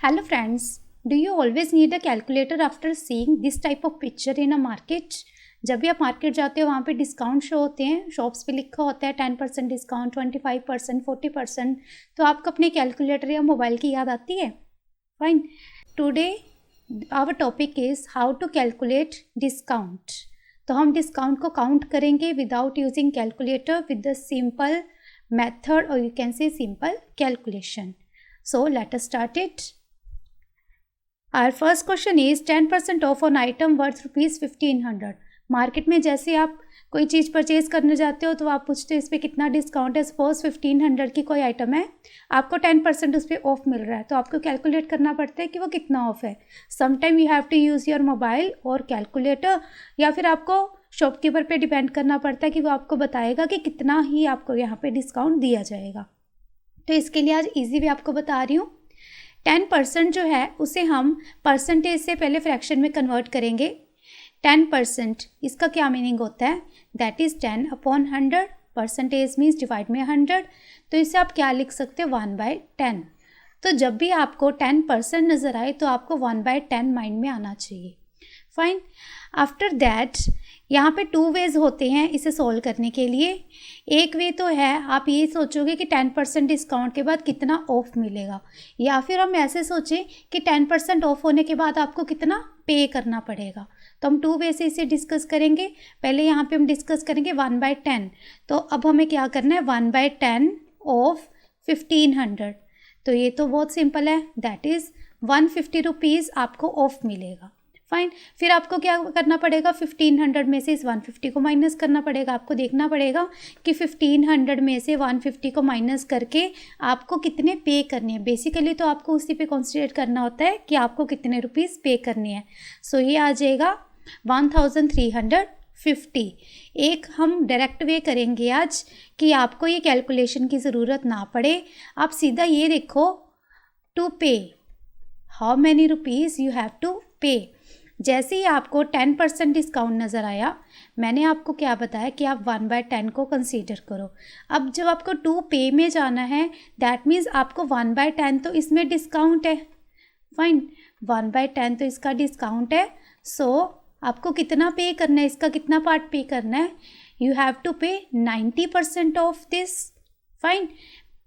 Hello friends, do you always need a calculator after seeing this type of picture in a market? जब भी आप market जाते हो वहाँ पे डिस्काउंट शो होते हैं, शॉप्स पे लिखा होता है 10% डिस्काउंट, 25%, 40%, तो आपको अपने कैलकुलेटर या मोबाइल की याद आती है? Fine, today our topic is how to calculate discount. तो हम डिस्काउंट को काउंट करेंगे without using calculator with the simple method और you can say simple calculation. So let us start it. Our first question is 10% off on item worth rupees 1500। Market में जैसे आप कोई चीज़ purchase करने जाते हो तो आप पूछते हो इस पर कितना डिस्काउंट है। सपोज 1500 की कोई आइटम है, आपको 10% उस पर ऑफ मिल रहा है, तो आपको कैलकुलेट करना पड़ता है कि वो कितना ऑफ है। Sometime you have to use your mobile और कैलकुलेटर, या फिर आपको शॉपकीपर पे डिपेंड करना पड़ता है कि वो आपको बताएगा कि कितना ही आपको यहाँ पे डिस्काउंट दिया जाएगा। तो इसके लिए आज ईजी वे आपको बता रही हूँ। 10% जो है उसे हम परसेंटेज से पहले फ्रैक्शन में कन्वर्ट करेंगे। 10% इसका क्या मीनिंग होता है? That is 10/100। Percentage means divide में 100, तो इसे आप क्या लिख सकते हो? 1/10। तो जब भी आपको 10% नज़र आए तो आपको 1/10 माइंड में आना चाहिए। फाइन। आफ्टर दैट यहाँ पे 2 वेज होते हैं इसे सॉल्व करने के लिए। एक वे तो है आप ये सोचोगे कि 10% डिस्काउंट के बाद कितना ऑफ मिलेगा, या फिर हम ऐसे सोचें कि 10% ऑफ होने के बाद आपको कितना पे करना पड़ेगा। तो हम 2 वे से इसे डिस्कस करेंगे। पहले यहाँ पे हम डिस्कस करेंगे 1/10। तो अब हमें क्या करना है? 1/10 ऑफ 1500। तो ये तो बहुत सिंपल है, दैट इज़ 150 रुपीज़ आपको ऑफ मिलेगा। फाइन। फिर आपको क्या करना पड़ेगा? 1500 में से इस 150 को माइनस करना पड़ेगा। आपको देखना पड़ेगा कि 1500 में से 150 को माइनस करके आपको कितने पे करने हैं। बेसिकली तो आपको उसी पे कॉन्सेंट्रेट करना होता है कि आपको कितने रुपीज़ पे करने हैं। सो ये आ जाएगा 1350। एक हम डायरेक्ट वे करेंगे आज कि आपको ये कैलकुलेशन की ज़रूरत ना पड़े। आप सीधा ये देखो, to pay, how many rupees you have to pay. जैसे ही आपको 10% डिस्काउंट नज़र आया, मैंने आपको क्या बताया कि आप 1/10 को कंसीडर करो। अब जब आपको 2 पे में जाना है, दैट मीन्स आपको 1/10 तो इसमें डिस्काउंट है। फाइन, 1/10 तो इसका डिस्काउंट है। सो आपको कितना पे करना है? इसका कितना पार्ट पे करना है? यू हैव टू पे 90% ऑफ दिस। फाइन,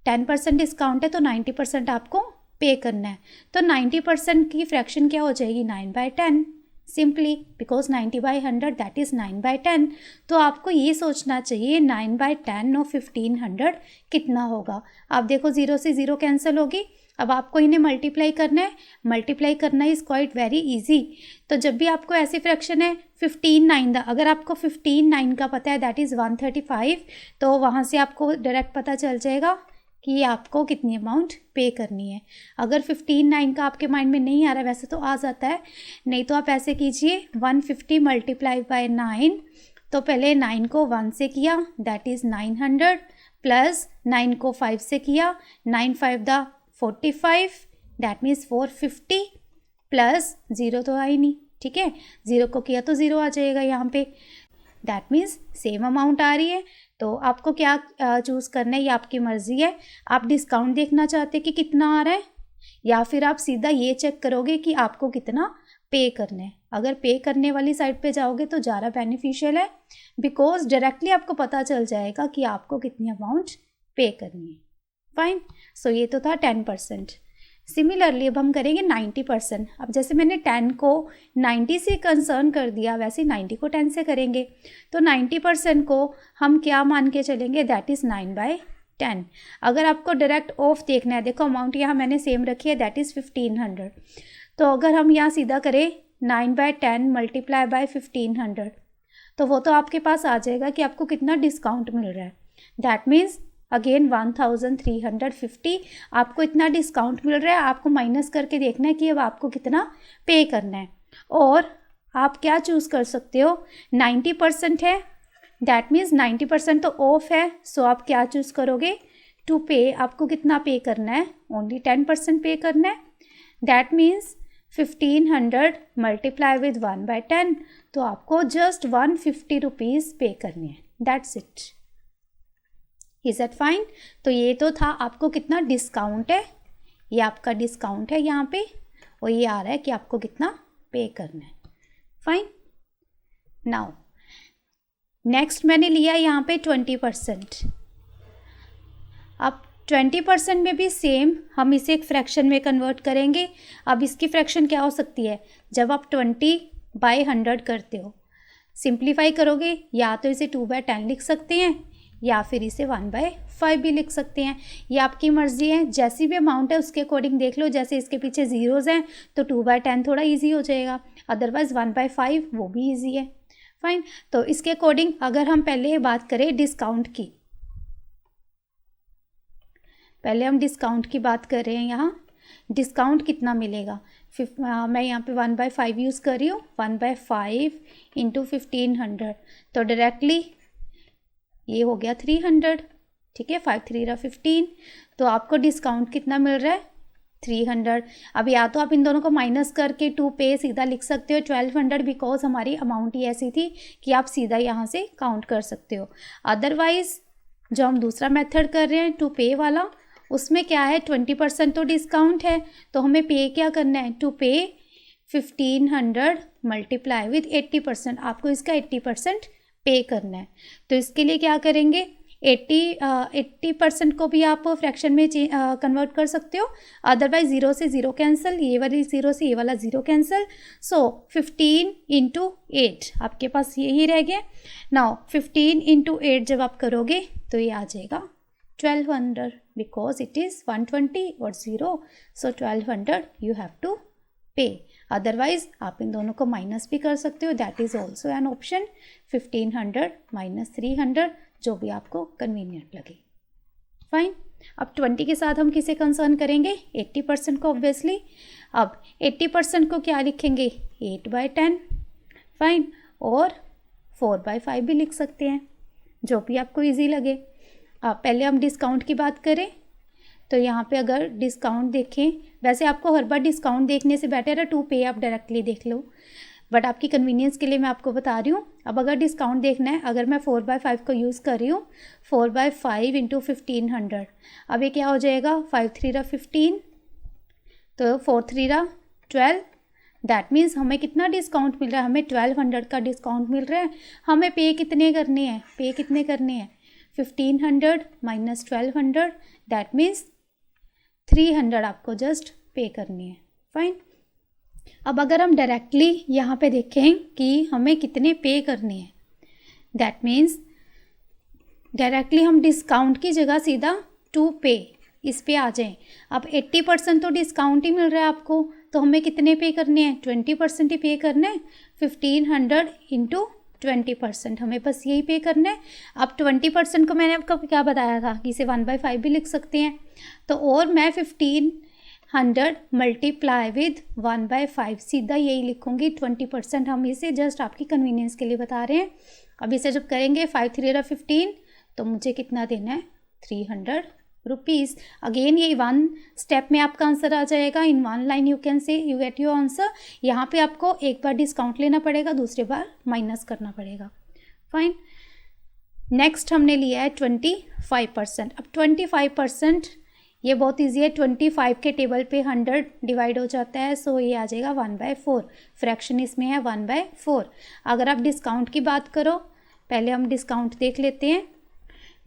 10% डिस्काउंट है तो 90% आपको पे करना है। तो 90% की फ्रैक्शन क्या हो जाएगी? 9/10 सिंपली, बिकॉज 90/100 दैट इज़ 9/10। तो आपको ये सोचना चाहिए 9/10 और 1500 कितना होगा। आप देखो 0 से 0 कैंसिल होगी। अब आपको इन्हें मल्टीप्लाई करना है। मल्टीप्लाई करना इज़ क्वाइट वेरी इजी। तो जब भी आपको ऐसी फ्रैक्शन है 15/9 अगर आपको 15/9 का पता है दैट इज़ 135, तो वहाँ से आपको डायरेक्ट पता चल जाएगा कि आपको कितनी अमाउंट पे करनी है। अगर 15/9 का आपके माइंड में नहीं आ रहा, वैसे तो आ जाता है, नहीं तो आप ऐसे कीजिए 150 मल्टीप्लाई बाय 9। तो पहले 9 को 1 से किया दैट इज़ 900, प्लस 9 को 5 से किया, 9 5 दा 45 दैट मीन्स 450, प्लस 0 तो आई नहीं, ठीक है, 0 को किया तो 0 आ जाएगा यहाँ पे। दैट मीन्स सेम अमाउंट आ रही है। तो आपको क्या चूज़ करना है, ये आपकी मर्ज़ी है। आप डिस्काउंट देखना चाहते हैं कि कितना आ रहा है, या फिर आप सीधा ये चेक करोगे कि आपको कितना पे करना है। अगर पे करने वाली साइड पे जाओगे तो ज़्यादा बेनिफिशियल है, बिकॉज डायरेक्टली आपको पता चल जाएगा कि आपको कितनी अमाउंट पे करनी है। फाइन। सो ये तो था 10%। सिमिलरली अब हम करेंगे 90%। अब जैसे मैंने 10 को 90 से कंसर्न कर दिया, वैसे 90 को 10 से करेंगे। तो 90% को हम क्या मान के चलेंगे? That is 9/10। अगर आपको डायरेक्ट ऑफ देखना है, देखो अमाउंट यहाँ मैंने सेम रखी है, दैट इज़ 1500। तो अगर हम यहाँ सीधा करें 9/10 मल्टीप्लाई बाय 1500, तो वो तो आपके पास आ जाएगा कि आपको कितना डिस्काउंट मिल रहा है। दैट मीन्स अगेन 1350 आपको इतना डिस्काउंट मिल रहा है। आपको माइनस करके देखना है कि अब आपको कितना पे करना है। और आप क्या चूज़ कर सकते हो? 90% है, दैट मीन्स 90% तो ऑफ है। सो आप क्या चूज़ करोगे? टू पे, आपको कितना पे करना है? ओनली 10% पे करना है। दैट मीन्स 1500 मल्टीप्लाई विद 1/10, तो आपको जस्ट 150 रुपीज़ पे करने हैं। That's it. Is that fine? तो ये तो था आपको कितना डिस्काउंट है ये आपका डिस्काउंट है यहाँ पे, और ये आ रहा है कि आपको कितना पे करना है। फाइन। नाउ नेक्स्ट मैंने लिया यहाँ पे 20%। अब 20% में भी सेम हम इसे एक फ्रैक्शन में कन्वर्ट करेंगे। अब इसकी फ्रैक्शन क्या हो सकती है, जब आप 20/100 करते हो, सिंप्लीफाई करोगे या तो इसे 2/10 लिख सकते हैं या फिर इसे 1/5 भी लिख सकते हैं, ये आपकी मर्जी है। जैसी भी अमाउंट है उसके अकॉर्डिंग देख लो, जैसे इसके पीछे ज़ीरोज़ हैं तो 2/10 थोड़ा ईजी हो जाएगा, अदरवाइज़ 1/5 वो भी ईजी है। फाइन। तो इसके अकॉर्डिंग अगर हम पहले बात करें डिस्काउंट की, पहले हम डिस्काउंट की बात कर रहे हैं। यहाँ डिस्काउंट कितना मिलेगा, मैं यहाँ पे 1/5 यूज़ कर रही हूँ, 1/5 इंटू 1500, तो डायरेक्टली ये हो गया 300। ठीक है, 5 3 15, तो आपको डिस्काउंट कितना मिल रहा है 300। अब या तो आप इन दोनों को माइनस करके टू पे सीधा लिख सकते हो 1200, बिकॉज हमारी अमाउंट ही ऐसी थी कि आप सीधा यहाँ से काउंट कर सकते हो। अदरवाइज जो हम दूसरा मेथड कर रहे हैं टू पे वाला, उसमें क्या है 20% तो डिस्काउंट है, तो हमें पे क्या करना है, टू पे 1500 मल्टीप्लाई विद 80%, आपको इसका 80% पे करना है। तो इसके लिए क्या करेंगे, 80% को भी आप फ्रैक्शन में कन्वर्ट कर सकते हो, अदरवाइज 0 से 0 कैंसिल, ये वाली 0 से ये वाला 0 कैंसिल। सो 15 इंटू 8 आपके पास यही रह गया। नाउ 15 इंटू 8 जब आप करोगे तो ये आ जाएगा 1200, बिकॉज इट इज़ 120 और 0, सो 1200 यू हैव टू पे। अदरवाइज आप इन दोनों को माइनस भी कर सकते हो, that is also an option. 1500 minus 300, जो भी आपको कन्वीनियंट लगे। फाइन। अब 20 के साथ हम किसे कंसर्न करेंगे, 80% को ऑब्वियसली। अब 80% को क्या लिखेंगे, 8/10। फाइन। और 4/5 भी लिख सकते हैं, जो भी आपको इजी लगे। अब पहले हम डिस्काउंट की बात करें, तो यहाँ पे अगर डिस्काउंट देखें, वैसे आपको हर बार डिस्काउंट देखने से बेटर है टू पे आप डायरेक्टली देख लो, बट आपकी कन्वीनियंस के लिए मैं आपको बता रही हूँ। अब अगर डिस्काउंट देखना है, अगर मैं 4/5 को यूज़ कर रही हूँ, 4/5 इंटू 1500, अब ये क्या हो जाएगा, 5 3 15, तो 4 3 12, दैट मीन्स हमें कितना डिस्काउंट मिल रहा है, हमें 1200 का डिस्काउंट मिल रहा है। हमें पे कितने करने हैं, 1500 माइनस 1200, दैट मीन्स 300 आपको जस्ट पे करनी है। फाइन। अब अगर हम डायरेक्टली यहाँ पे देखें कि हमें कितने पे करने हैं, दैट मीन्स डायरेक्टली हम डिस्काउंट की जगह सीधा टू पे इस पे आ जाएं। अब 80% तो डिस्काउंट ही मिल रहा है आपको, तो हमें कितने पे करने हैं, 20% ही पे करना है। 1500 इंटू 20%, हमें बस यही पे करना है। अब 20% को मैंने आपको क्या बताया था कि इसे 1/5 भी लिख सकते हैं, तो और मैं 1500 मल्टीप्लाई विद 1/5 सीधा यही लिखूंगी। 20% हम इसे जस्ट आपकी कन्वीनियंस के लिए बता रहे हैं। अब इसे जब करेंगे 5 3 15, तो मुझे कितना देना है, 300 रुपीज़। अगेन ये वन स्टेप में आपका आंसर आ जाएगा, in one line you can से यू गेट योर आंसर। यहाँ पे आपको एक बार डिस्काउंट लेना पड़ेगा, दूसरी बार माइनस करना पड़ेगा। फाइन। नेक्स्ट हमने लिया है 25%। अब 25% ये बहुत ईजी है, 25 के टेबल पे 100 डिवाइड हो जाता है, सो ये आ जाएगा 1/4। फ्रैक्शन इसमें है 1/4। अगर आप डिस्काउंट की बात करो, पहले हम डिस्काउंट देख लेते हैं।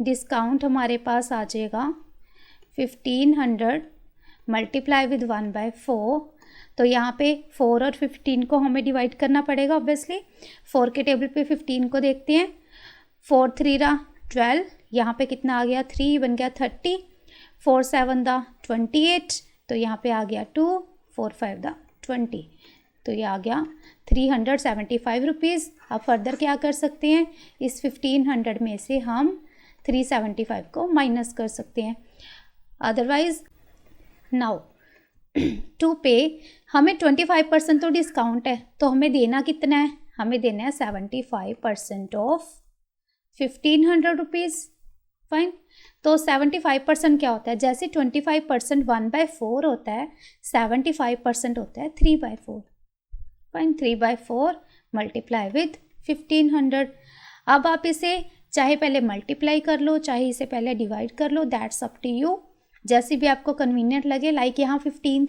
डिस्काउंट हमारे पास आ जाएगा 1500 मल्टीप्लाई विद 1/4, तो यहाँ पे 4 और 15 को हमें डिवाइड करना पड़ेगा ऑब्वियसली। 4 के टेबल पे 15 को देखते हैं, 4 3 12, यहाँ पे कितना आ गया, 3 बन गया 30, 4 7 28, तो यहाँ पे आ गया 2, 4 5 20, तो ये आ गया 375 रुपीज़। अब फर्दर क्या कर सकते हैं, इस 1500 में से हम 375 को माइनस कर सकते हैं। अदरवाइज नाउ टू पे हमें 25% तो डिस्काउंट है, तो हमें देना कितना है, हमें देना है 75% ऑफ 1500 रुपीज़। फाइन। तो 75% क्या होता है, जैसे 25% 1/4 होता है, 75% होता है 3/4। फाइन। 3/4 multiply with 1500। अब आप इसे चाहे पहले मल्टीप्लाई कर लो, चाहे इसे पहले डिवाइड कर लो, दैट्स अप टू यू। जैसे भी आपको कन्वीनियंट लगे, लाइक यहाँ 15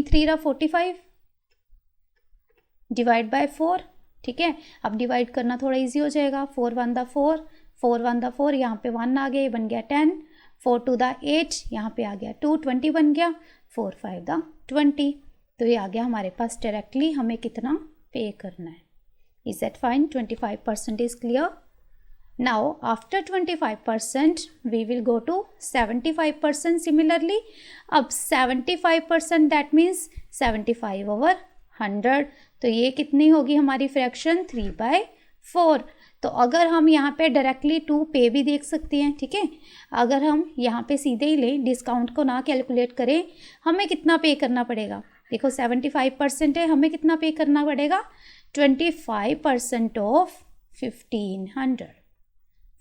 3 रा 45 डिवाइड बाय 4, ठीक है। अब डिवाइड करना थोड़ा इजी हो जाएगा, 4 1 दा 4, 4 1 दा 4, यहाँ पे 1 आ गया, ये बन गया 10, 4 2 दा 8, यहाँ पे आ गया 2, 20 बन गया, 4 5 दा 20। तो ये आ गया हमारे पास डायरेक्टली हमें कितना पे करना है। Is that fine? 25% is clear. Now after 25% we will go to 75% similarly. अब 75% that means 75 over 100, तो ये कितनी होगी हमारी फ्रैक्शन 3/4। तो अगर हम यहाँ पे डायरेक्टली टू पे भी देख सकते हैं, ठीक है। अगर हम यहाँ पे सीधे ही लें, डिस्काउंट को ना कैलकुलेट करें, हमें कितना पे करना पड़ेगा? देखो 75% है, हमें कितना पे करना पड़ेगा? 25% ऑफ 1500।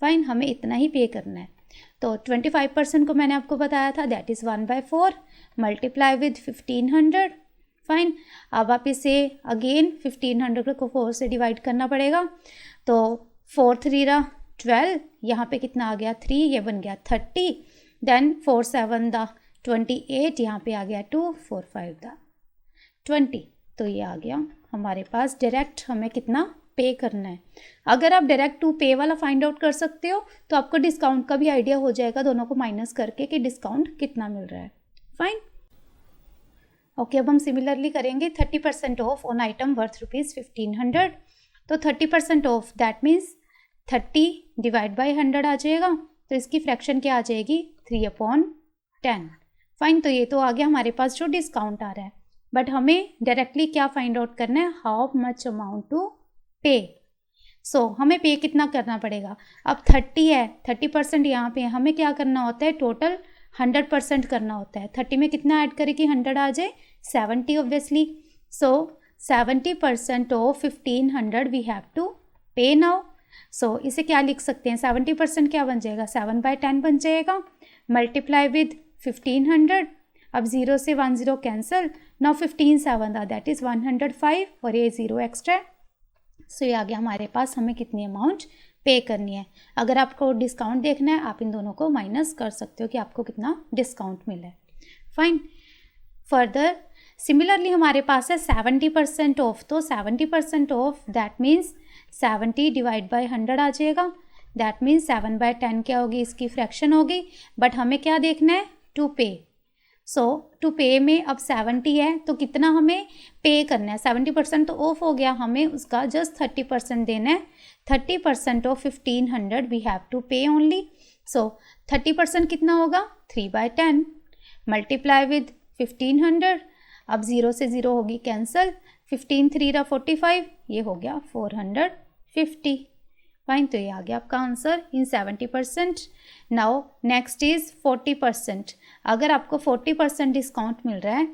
फाइन, हमें इतना ही पे करना है। तो 25% को मैंने आपको बताया था, that is 1/4 multiply with 1500। Fine, अब आप इसे अगेन 1500 को 4 से डिवाइड करना पड़ेगा। तो 4 3 रा 12, यहाँ पे कितना आ गया 3, ये बन गया 30, देन 4 7 दा 28, यहाँ पे आ गया 2, 4 5 दा 20। तो ये आ गया हमारे पास डायरेक्ट हमें कितना पे करना है। अगर आप डायरेक्ट टू पे वाला फाइंड आउट कर सकते हो तो आपको डिस्काउंट का भी आइडिया हो जाएगा, दोनों को माइनस करके कि डिस्काउंट कितना मिल रहा है। Fine, okay. अब हम सिमिलरली करेंगे 30% ऑफ ऑन आइटम वर्थ ₹1500। तो 30% of that means 30 divide by 100 आ जाएगा, तो इसकी फ्रैक्शन क्या आ जाएगी? 3/10। फाइन, तो ये तो आ गया हमारे पास जो डिस्काउंट आ रहा है, बट हमें डायरेक्टली क्या फाइंड आउट करना है? हाउ मच अमाउंट टू पे। सो हमें पे कितना करना पड़ेगा? अब 30 है, 30% यहाँ पे हमें क्या करना होता है? टोटल 100% करना होता है। 30 में कितना ऐड करें कि 100 आ जाए? 70 obviously. So 70% of 1500 we have to pay now. So इसे क्या लिख सकते हैं? 70% क्या बन जाएगा? 7/10 बन जाएगा, मल्टीप्लाई विद 1500। अब 0 से 1 0 कैंसिल, नाउ 15 7 दैट इज़ 105 और ये 0 एक्स्ट्रा। सो ये आ गया हमारे पास हमें कितनी अमाउंट पे करनी है। अगर आपको डिस्काउंट देखना है, आप इन दोनों को माइनस कर सकते हो कि आपको कितना डिस्काउंट मिला है। फाइन, फर्दर सिमिलरली हमारे पास है 70% ऑफ। तो 70% of that means 70 divide by 100 आ जाएगा, दैट मीन्स 7/10 क्या होगी? इसकी फ्रैक्शन होगी। बट हमें क्या देखना है? टू पे। सो टू पे में अब 70 है, तो कितना हमें पे करना है? 70% तो ऑफ हो गया, हमें उसका जस्ट 30% देना है। 30% ऑफ 1500 वी हैव टू पे ओनली। सो 30% कितना होगा? 3/10 मल्टीप्लाई विद 1500। अब 0 से 0 होगी कैंसिल, 15 3 रा 45, ये हो गया 450। फाइन, तो ये आ गया आपका answer in 70%। Now next is 40%। अगर आपको 40% डिस्काउंट मिल रहा है,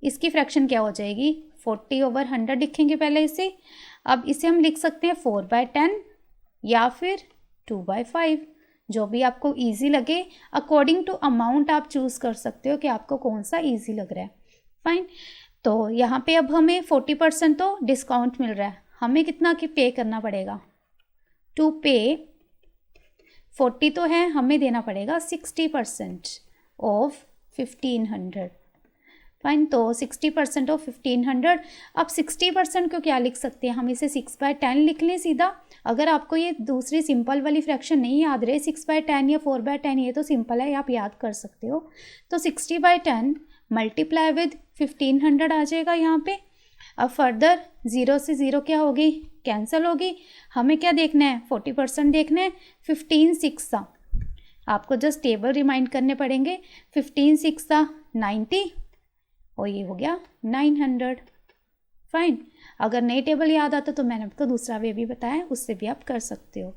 इसकी फ्रैक्शन क्या हो जाएगी? 40/100 लिखेंगे पहले इसे। अब इसे हम लिख सकते हैं 4/10 या फिर 2/5, जो भी आपको इजी लगे। अकॉर्डिंग टू अमाउंट आप चूज़ कर सकते हो कि आपको कौन सा इजी लग रहा है। फाइन, तो यहाँ पे अब हमें 40% तो डिस्काउंट मिल रहा है, हमें कितना की पे करना पड़ेगा? टू पे 40 तो है, हमें देना पड़ेगा 60% ऑफ 1500। फाइन, तो 60% ऑफ 1500। अब 60% को क्या लिख सकते हैं? हम इसे 6/10 लिख लें सीधा। अगर आपको ये दूसरी सिंपल वाली फ्रैक्शन नहीं याद रहे, 6/10 या 4/10, ये तो सिंपल है, आप याद कर सकते हो। तो 60/10 मल्टीप्लाई विद 1500 आ जाएगा यहाँ पे। अब फर्दर 0 से 0 क्या होगी? कैंसिल होगी। हमें क्या देखना है? 40% देखना है। 15 6 आपको जस्ट टेबल रिमाइंड करने पड़ेंगे। 15 6 90 और ये हो गया 900। फाइन, अगर नई टेबल याद आता तो मैंने आपको दूसरा वे भी बताया, उससे भी आप कर सकते हो।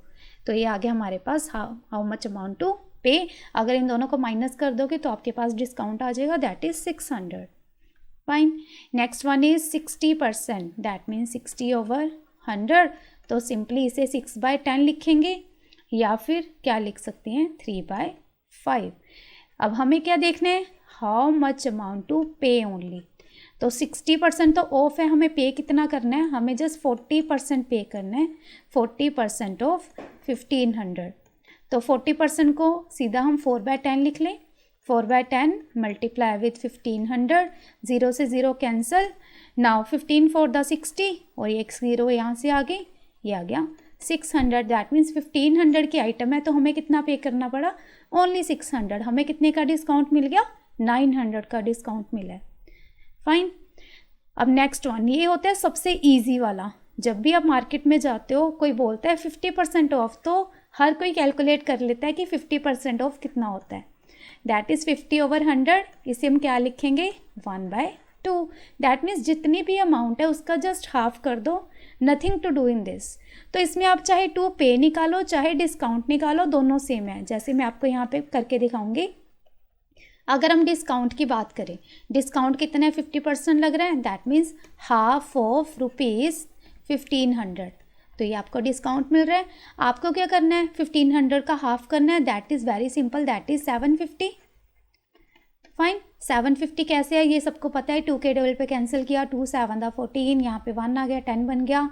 तो ये आ गया हमारे पास हाउ मच अमाउंट टू पे। अगर इन दोनों को माइनस कर दोगे तो आपके पास डिस्काउंट आ जाएगा, that is 600। Fine, next one is 60%, that means 60/100। तो सिंपली इसे 6/10 लिखेंगे या फिर क्या लिख सकते हैं? 3/5। अब हमें क्या देखना है? हाउ मच अमाउंट टू पे ओनली। तो 60% तो ऑफ है, हमें पे कितना करना है? हमें जस्ट 40% पे करना है। 40% ऑफ 1500। तो 40% को सीधा हम 4/10 लिख लें। 4/10 मल्टीप्लाई विथ 1500, 0 से 0 कैंसिल. नाउ 15 for the 60 और ये x 0 यहाँ से आ गई, ये आ गया 600. दैट मीन्स 1500 की आइटम है तो हमें कितना पे करना पड़ा, ओनली 600. हमें कितने का डिस्काउंट मिल गया, 900 का डिस्काउंट मिला है. फाइन. अब नेक्स्ट वन, ये होता है सबसे ईजी वाला. जब भी आप मार्केट में जाते हो, कोई बोलता है 50% ऑफ, तो हर कोई कैलकुलेट कर लेता है कि 50% ऑफ कितना होता है. That is 50/100. इसे हम क्या लिखेंगे, 1/2. दैट मीन्स जितनी भी अमाउंट है उसका जस्ट हाफ कर दो. Nothing to do in this. तो इसमें आप चाहे टू पे निकालो चाहे डिस्काउंट निकालो, दोनों सेम है. जैसे मैं आपको यहाँ पे करके दिखाऊंगी. अगर हम डिस्काउंट की बात करें, डिस्काउंट कितना है, 50% लग रहा है. That means half of ₹1500. तो ये आपको डिस्काउंट मिल रहा है. आपको क्या करना है, 1500 का हाफ करना है. That is very simple, that is 750. Fine. 750 कैसे है ये सबको पता है. 2 के टेबल पे कैंसिल किया, 2 7 14, यहाँ पे 1 आ गया, 10 बन गया.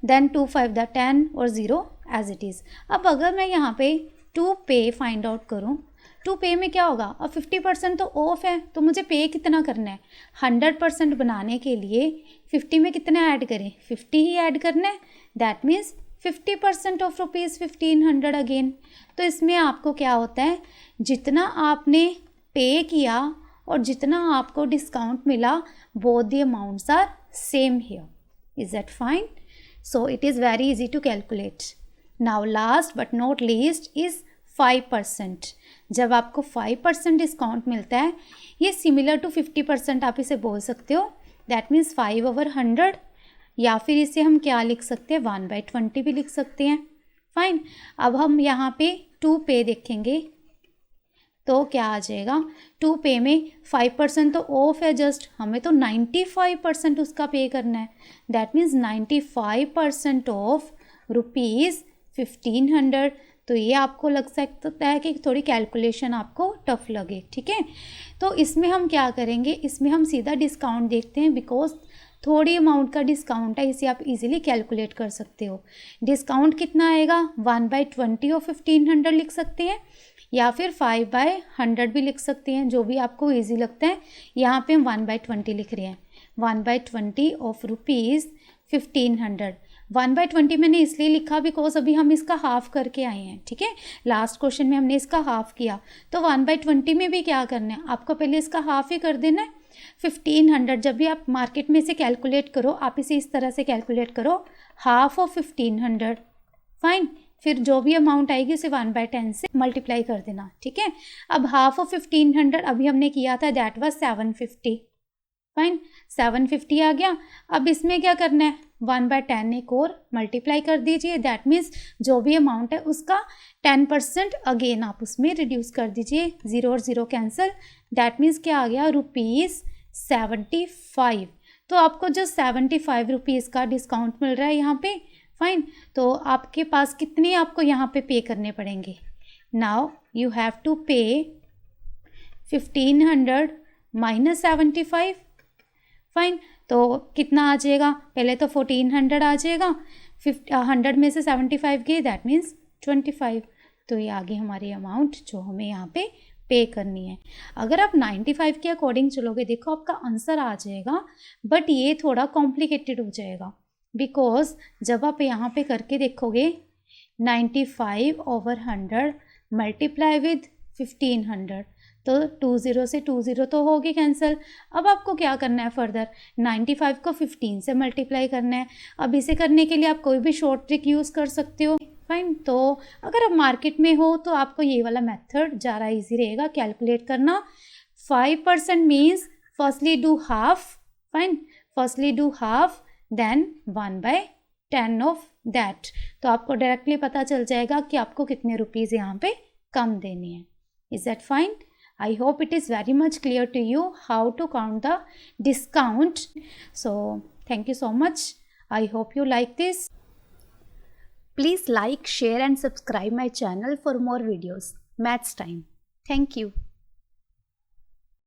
देन 2 5 10 और 0 एज इट इज़. अब अगर मैं यहाँ पे टू पे फाइंड आउट करूँ, टू पे में क्या होगा, अब 50% तो ऑफ है, तो मुझे पे कितना करना है. 100% बनाने के लिए 50 में कितना ऐड करें, 50 ही ऐड करना है. That means 50% of ₹1500 again. तो इसमें आपको क्या होता है, जितना आपने पे किया और जितना आपको डिस्काउंट मिला, both the amounts are same here. Is that fine. So it is very easy to calculate. Now last but not least is 5%. जब आपको 5% डिस्काउंट मिलता है, ये सिमिलर टू 50% आप इसे बोल सकते हो. दैट मीन्स 5/100, या फिर इसे हम क्या लिख सकते हैं, 1/20 भी लिख सकते हैं. फाइन. अब हम यहाँ पे टू पे देखेंगे तो क्या आ जाएगा. टू पे में 5% तो ऑफ है जस्ट, हमें तो 95% उसका पे करना है. That means 95% of ₹1500. तो ये आपको लग सकता है कि थोड़ी कैलकुलेशन आपको टफ लगे. ठीक है. तो इसमें हम क्या करेंगे, इसमें हम सीधा डिस्काउंट देखते हैं, बिकॉज थोड़ी अमाउंट का डिस्काउंट है, इसे आप इजीली कैलकुलेट कर सकते हो. डिस्काउंट कितना आएगा, 1/20 और 1500 लिख सकते हैं, या फिर 5/100 भी लिख सकते हैं, जो भी आपको इजी लगता है. यहाँ पे हम 1/20 लिख रहे हैं. 1/20 ऑफ ₹1500. 1/20 मैंने इसलिए लिखा बिकॉज अभी हम इसका हाफ करके आए हैं. ठीक है. लास्ट क्वेश्चन में हमने इसका हाफ किया, तो 1/20 में भी क्या करना है, आपको पहले इसका हाफ ही कर देना है. 1500, जब भी आप मार्केट में से कैलकुलेट करो, आप इसे इस तरह से कैलकुलेट करो, हाफ ऑफ 1500. फाइन. फिर जो भी अमाउंट आएगी उसे 1/10 से मल्टीप्लाई कर देना. ठीक है. अब हाफ ऑफ 1500 अभी हमने किया था, दैट वाज 750. फाइन. 750 आ गया. अब इसमें क्या करना है, 1/10 एक और मल्टीप्लाई कर दीजिए. दैट मीन्स जो भी अमाउंट है उसका 10% अगेन आप उसमें रिड्यूस कर दीजिए. 0 और 0 कैंसिल. दैट मीन्स क्या आ गया, ₹75. तो आपको जो 75 रुपीज़ का डिस्काउंट मिल रहा है यहाँ पे. फाइन. तो आपके पास कितने आपको यहाँ पे करने पड़ेंगे. नाउ यू हैव टू पे 1500 माइनस 75. फाइन. तो कितना आ जाएगा, पहले तो 1400 आ जाएगा, 100 में से 75 गए, दैट मीन्स 25. तो ये आगे हमारी अमाउंट जो हमें यहाँ पे करनी है. अगर आप 95 के अकॉर्डिंग चलोगे, देखो आपका आंसर आ जाएगा, बट ये थोड़ा कॉम्प्लिकेटेड हो जाएगा, बिकॉज जब आप यहाँ पे करके देखोगे 95/100 मल्टीप्लाई विद 1500, तो 20 से 20 तो होगी कैंसिल. अब आपको क्या करना है फर्दर, 95 को 15 से मल्टीप्लाई करना है. अब इसे करने के लिए आप कोई भी शॉर्ट ट्रिक यूज़ कर सकते हो. फाइन. तो अगर आप मार्केट में हो तो आपको ये वाला मेथड ज़्यादा इजी रहेगा कैलकुलेट करना. 5% means firstly do half. Fine. Firstly do half, then 1/10 of that. तो आपको डायरेक्टली पता चल जाएगा कि आपको कितने रुपीज़ यहाँ पे कम देनी है. Is that fine? I hope it is very much clear to you how to count the discount. So thank you so much. I hope you like this. Please like, share and subscribe my channel for more videos. Maths time. Thank you.